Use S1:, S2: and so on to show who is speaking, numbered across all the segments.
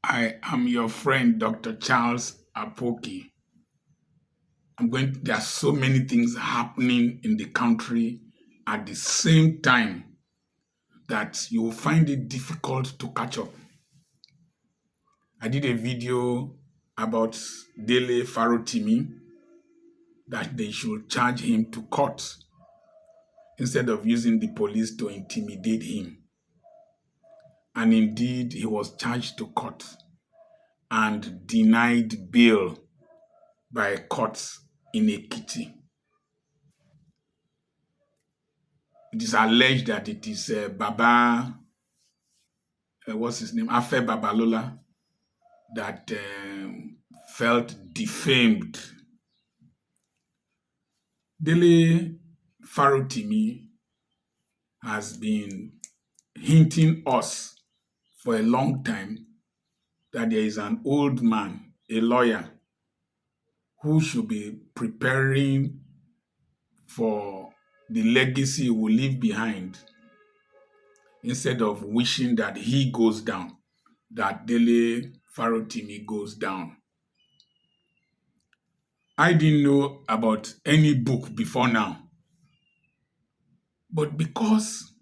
S1: I am your friend, Dr. Charles Apoki. There are so many things happening in the country at the same time that you will find it difficult to catch up. I did a video about Dele Farotimi that they should charge him to court instead of using the police to intimidate him. And indeed, he was charged to court and denied bail by a court in Ekiti. It is alleged that it is Baba, what's his name, Afe Babalola, that felt defamed. Dele Farotimi has been hinting us for a long time that there is an old man, a lawyer, who should be preparing for the legacy he will leave behind instead of wishing that he goes down, that Dele Farotimi goes down. I didn't know about any book before now, but because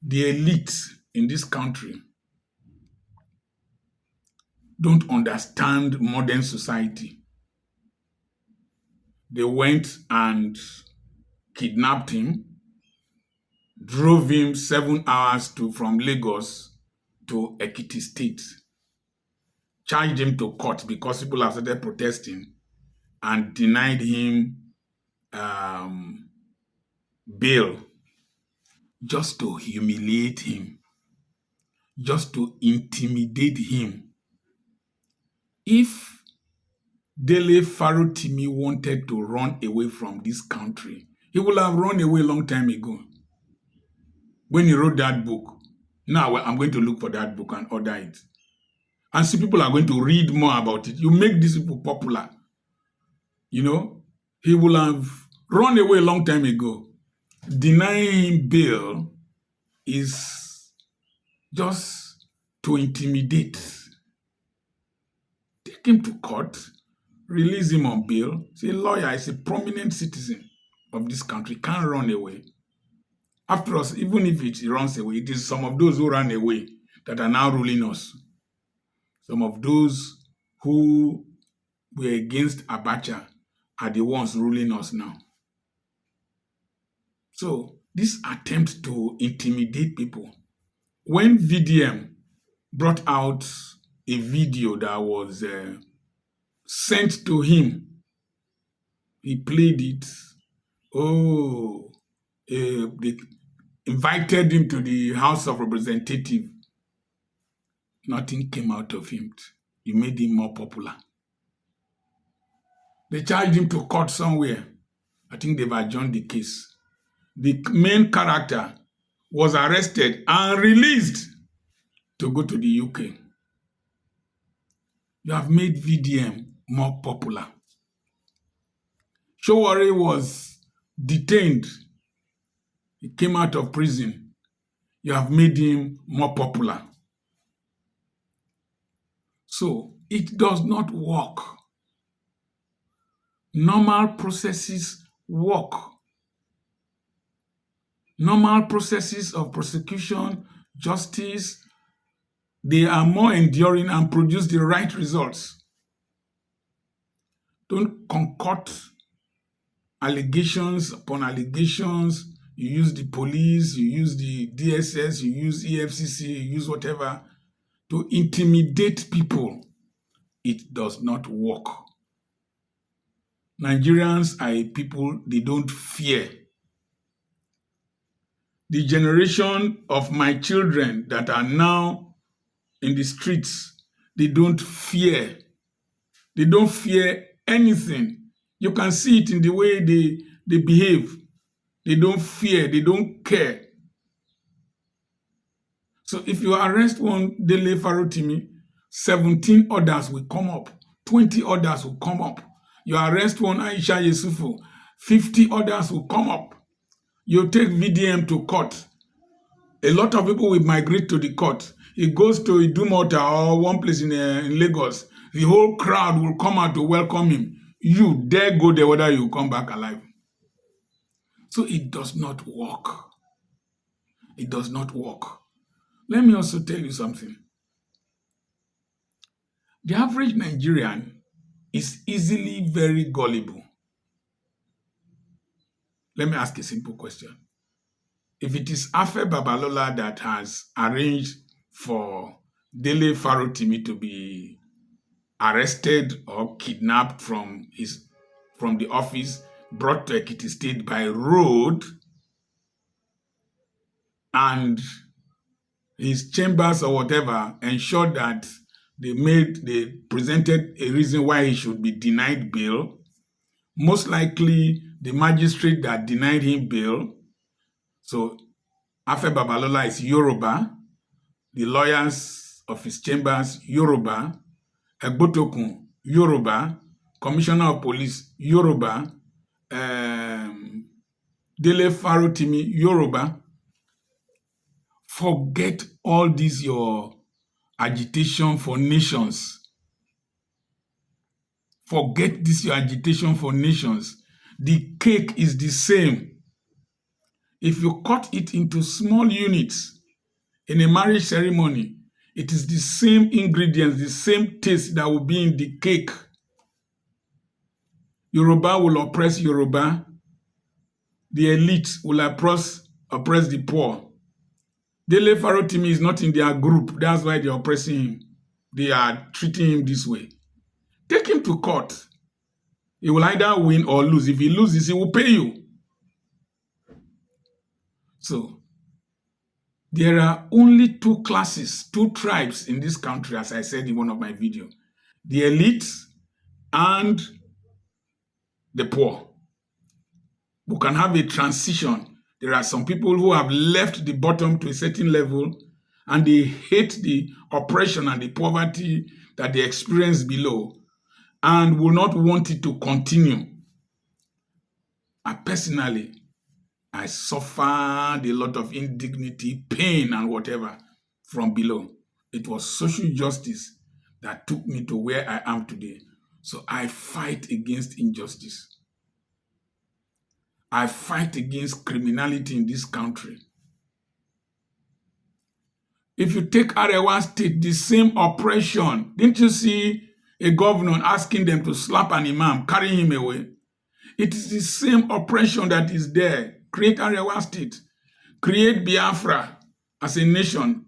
S1: the elite in this country don't understand modern society, they went and kidnapped him, drove him 7 hours from Lagos to Ekiti State, charged him to court because people have started protesting, and denied him bail just to humiliate him, just to intimidate him. If Dele Farotimi wanted to run away from this country, he would have run away a long time ago. When he wrote that book, now I'm going to look for that book and order it. And see, people are going to read more about it. You make these people popular. You know, he will have run away a long time ago. Denying him bail is just to intimidate. Take him to court, release him on bail. Say, lawyer is a prominent citizen of this country, can't run away. After all, even if it runs away, it is some of those who ran away that are now ruling us. Some of those who were against Abacha are the ones ruling us now. So this attempt to intimidate people, when VDM brought out a video that was sent to him, he played it. They invited him to the House of Representatives. Nothing came out of him. You made him more popular. They charged him to court somewhere. I think they've adjourned the case. The main character was arrested and released to go to the UK. You have made VDM more popular. Showore was detained. He came out of prison. You have made him more popular. So it does not work. Normal processes work. Normal processes of prosecution, justice, they are more enduring and produce the right results. Don't concoct allegations upon allegations. You use the police, you use the DSS, you use EFCC, you use whatever to intimidate people. It does not work. Nigerians are a people, they don't fear. The generation of my children that are now in the streets, they don't fear. They don't fear anything. You can see it in the way they behave. They don't fear, they don't care. So if you arrest one Dele Farotimi, 17 others will come up, 20 others will come up. You arrest one Aisha Yesufu, 50 others will come up. You take VDM to court. A lot of people will migrate to the court. he goes to Idumota or one place in Lagos, the whole crowd will come out to welcome him. You dare go there whether you come back alive. So it does not work. It does not work. Let me also tell you something. The average Nigerian is easily very gullible. Let me ask a simple question. If it is Afe Babalola that has arranged for Dele Farotimi to be arrested or kidnapped from the office, brought to Ekiti State by road, and his chambers or whatever ensured that they presented a reason why he should be denied bail. Most likely, the magistrate that denied him bail, so Afe Babalola is Yoruba, the lawyers of his chambers, Yoruba, Egbotokun, Yoruba, Commissioner of Police, Yoruba, Dele Farotimi, Yoruba. Forget all this your agitation for nations. Forget this your agitation for nations. The cake is the same. If you cut it into small units in a marriage ceremony, it is the same ingredients, the same taste that will be in the cake. Yoruba will oppress Yoruba. The elite will oppress the poor. Dele Farotimi is not in their group. That's why they're oppressing him. They are treating him this way. Take him to court. He will either win or lose. If he loses, he will pay you. So, there are only two classes, two tribes in this country, as I said in one of my videos. The elite and the poor. We can have a transition. There are some people who have left the bottom to a certain level and they hate the oppression and the poverty that they experience below and will not want it to continue. Personally, I suffered a lot of indignity, pain, and whatever from below. It was social justice that took me to where I am today. So I fight against injustice. I fight against criminality in this country. If you take Arewa State, the same oppression. Didn't you see a governor asking them to slap an imam, carry him away? It is the same oppression that is there. Create Arewa State. Create Biafra as a nation.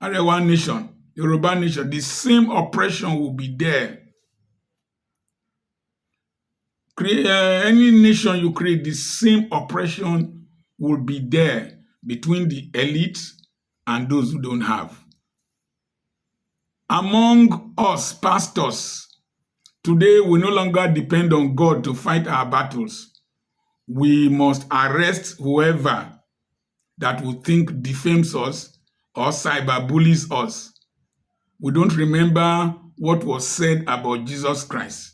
S1: Arewa nation, Yoruba nation. The same oppression will be there. Any nation you create, the same oppression will be there between the elite and those who don't have. Among us pastors, today we no longer depend on God to fight our battles. We must arrest whoever that would think defames us or cyberbullies us. We don't remember what was said about Jesus Christ.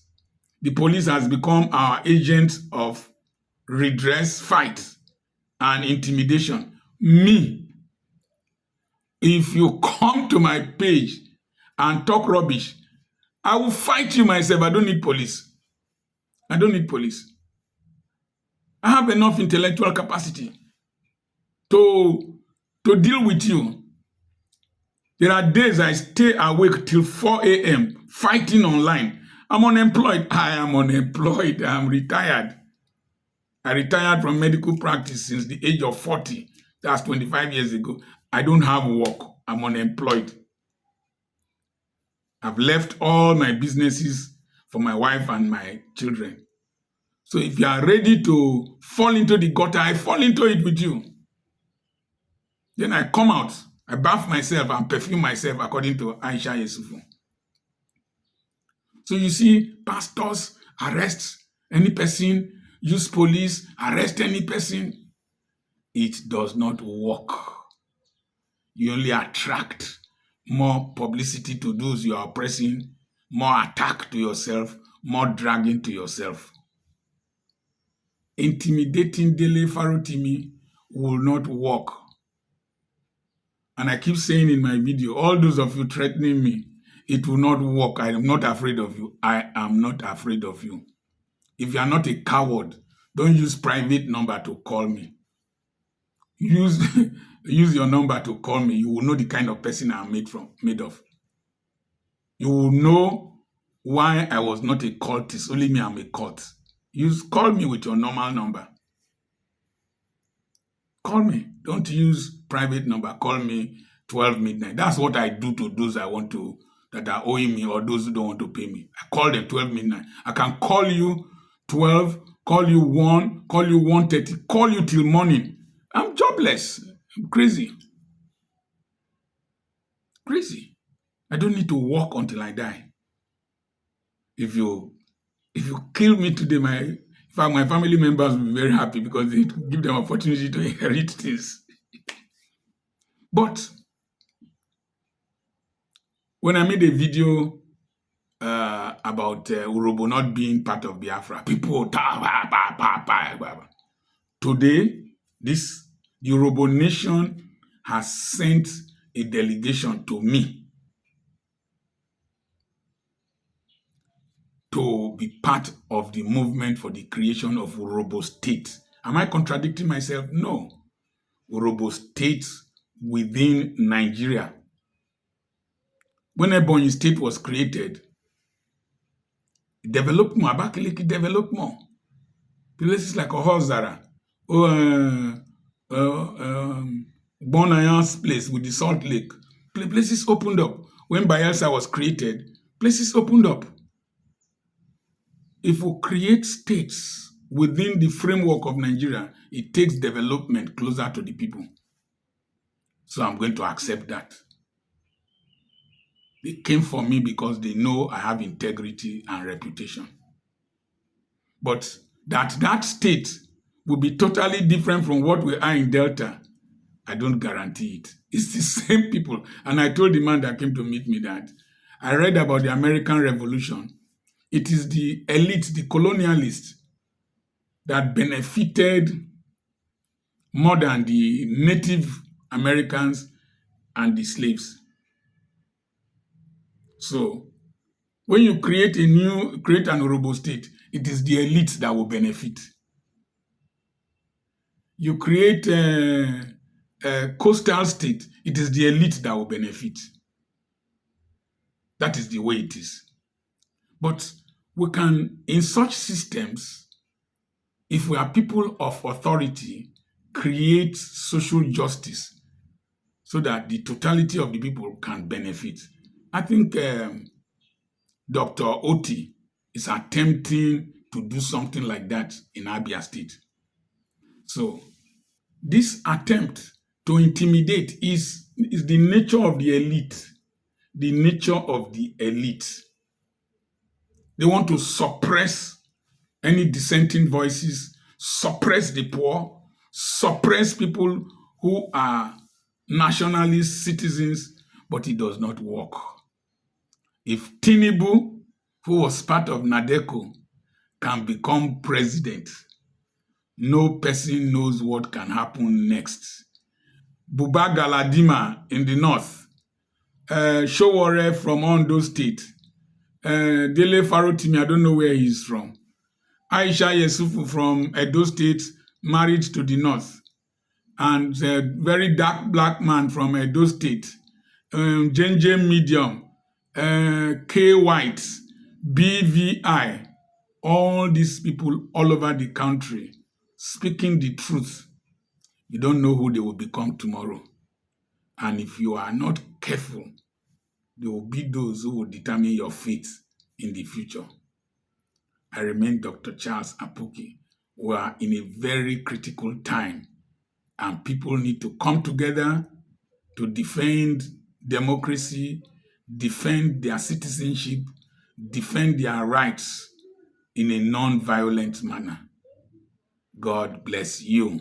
S1: The police has become our agent of redress, fight, and intimidation. Me, if you come to my page and talk rubbish, I will fight you myself. I don't need police. I don't need police. I have enough intellectual capacity to deal with you. There are days I stay awake till 4 a.m. fighting online. I'm unemployed. I am unemployed. I'm retired. I retired from medical practice since the age of 40. That's 25 years ago. I don't have work. I'm unemployed. I've left all my businesses for my wife and my children. So if you are ready to fall into the gutter, I fall into it with you. Then I come out, I bath myself and perfume myself according to Aisha Yesufu. So you see, pastors arrest any person, use police, arrest any person. It does not work. You only attract more publicity to those you are oppressing, more attack to yourself, more dragging to yourself. Intimidating Dele Farotimi will not work. And I keep saying in my video, all those of you threatening me, it will not work. I am not afraid of you. I am not afraid of you. If you are not a coward, don't use private number to call me. Use your number to call me. You will know the kind of person I am made of. You will know why I was not a cultist. Only me, I'm a cult. Call me with your normal number. Call me. Don't use private number. Call me 12 midnight. That's what I do to those that are owing me or those who don't want to pay me. I call them 12 midnight. I can call you 12, call you 1, call you 1:30, call you till morning. I'm jobless. I'm crazy. Crazy. I don't need to work until I die. If you kill me today, my family members will be very happy because it give them opportunity to inherit things. But when I made a video about Urobo not being part of Biafra, people today, the Urobo nation has sent a delegation to me to be part of the movement for the creation of Urobo State. Am I contradicting myself? No. Urobo State within Nigeria. When Ebonyi State was created, developed more. Abakaliki developed more. Places like Ohozara, Bonayan's place with the Salt Lake, places opened up. When Bayelsa was created, places opened up. If we create states within the framework of Nigeria, it takes development closer to the people. So I'm going to accept that. They came for me because they know I have integrity and reputation. But that state will be totally different from what we are in Delta, I don't guarantee it. It's the same people. And I told the man that came to meet me that I read about the American Revolution. It is the elite, the colonialists, that benefited more than the Native Americans and the slaves. So when you create an Urobo state, it is the elite that will benefit. You create a coastal state, it is the elite that will benefit. That is the way it is. But we can, in such systems, if we are people of authority, create social justice so that the totality of the people can benefit. I think Dr. Oti is attempting to do something like that in Abia State. So this attempt to intimidate is the nature of the elite. The nature of the elite. They want to suppress any dissenting voices, suppress the poor, suppress people who are nationalist citizens, but it does not work. If Tinubu, who was part of NADECO, can become president, no person knows what can happen next. Buba Galadima in the north, Showore from Ondo State, Dele Farotimi, I don't know where he's from, Aisha Yesufu from Edo State, married to the north, and a very dark black man from Edo State, Jenje Medium, K White, BVI, all these people all over the country speaking the truth. You don't know who they will become tomorrow. And if you are not careful, there will be those who will determine your fate in the future. I remain Dr. Charles Apoki. We are in a very critical time, and people need to come together to defend democracy, defend their citizenship, defend their rights in a non-violent manner. God bless you.